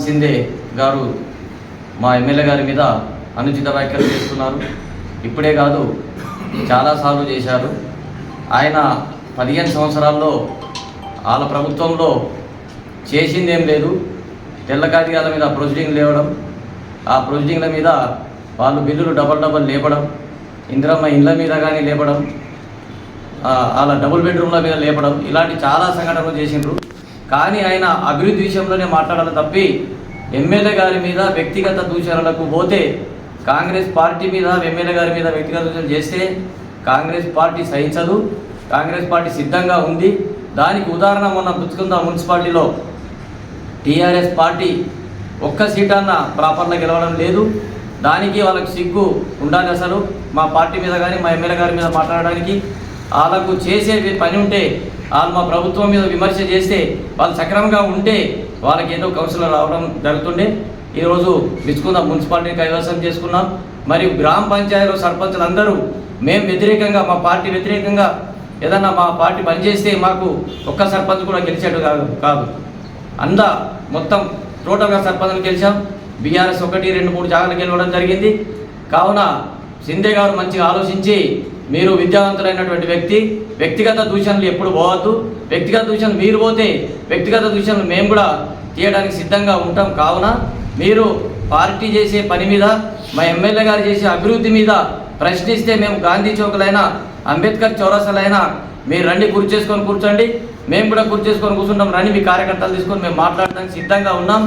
సిందే గారు మా ఎమ్మెల్యే గారి మీద అనుచిత వ్యాఖ్యలు చేస్తున్నారు. ఇప్పుడే కాదు, చాలాసార్లు చేశారు. ఆయన 15 సంవత్సరాల్లో వాళ్ళ ప్రభుత్వంలో చేసిందేం లేదు. తెల్ల కాగితాల మీద ప్రొసీడింగ్ లేవడం, ఆ ప్రొసీడింగ్ల మీద వాళ్ళు బిల్లులు డబల్ లేపడం, ఇందిరమ్మ ఇండ్ల మీద కానీ లేపడం, వాళ్ళ డబుల్ బెడ్రూమ్ల మీద లేపడం, ఇలాంటి చాలా సంఘటనలు చేసిండ్రు. కానీ ఆయన అభివృద్ధి విషయంలోనే మాట్లాడాలి తప్పి ఎమ్మెల్యే గారి మీద వ్యక్తిగత దూషణలకు పోతే, కాంగ్రెస్ పార్టీ మీద ఎమ్మెల్యే గారి మీద వ్యక్తిగత దూషణ చేస్తే కాంగ్రెస్ పార్టీ సహించదు. కాంగ్రెస్ పార్టీ సిద్ధంగా ఉంది. దానికి ఉదాహరణ మొన్న బుచ్చుకుందా మున్సిపాలిటీలో టీఆర్ఎస్ పార్టీ ఒక్క సీటన్నా ప్రాపర్లో గెలవడం లేదు. దానికి వాళ్ళకు సిగ్గు ఉండాలి. అసలు మా పార్టీ మీద కానీ మా ఎమ్మెల్యే గారి మీద మాట్లాడడానికి వాళ్ళకు చేసే పని ఉంటే, వాళ్ళు మా ప్రభుత్వం మీద విమర్శ చేస్తే, వాళ్ళు సక్రమంగా ఉంటే వాళ్ళకి ఏదో కౌన్సిలర్ రావడం జరుగుతుండే. ఈరోజు బిచ్చుకుందా మున్సిపాలిటీని కైవసం చేసుకున్నాం. మరియు గ్రామ పంచాయతీలో సర్పంచులు అందరూ మేము వ్యతిరేకంగా, మా పార్టీ వ్యతిరేకంగా ఏదన్నా మా పార్టీ పనిచేస్తే మాకు ఒక్క సర్పంచ్ కూడా గెలిచేట్టు కాదు. మొత్తం టోటల్గా సర్పంచ్లు గెలిచాం. బీఆర్ఎస్ 1, 2, 3 జాగాలు గెలవడం జరిగింది. కావున సిందే గారు మంచిగా ఆలోచించి, మీరు విద్యావంతులైనటువంటి వ్యక్తి, వ్యక్తిగత దూషణలు ఎప్పుడు పోవద్దు. వ్యక్తిగత దూషణలు మీరు పోతే వ్యక్తిగత దూషణలు మేము కూడా తీయడానికి సిద్ధంగా ఉంటాం. కావున మీరు పార్టీ చేసే పని మీద, మా ఎమ్మెల్యే గారు చేసే అభివృద్ధి మీద ప్రశ్నిస్తే మేము గాంధీ చౌక్లైనా అంబేద్కర్ చౌరస్తాలైనా మీరు రండి, కూర్చోండి. మేము కూడా కూర్చొని కూర్చుంటాం. రండి, మీ కార్యకర్తలు తీసుకొని మేము మాట్లాడడానికి సిద్ధంగా ఉన్నాం.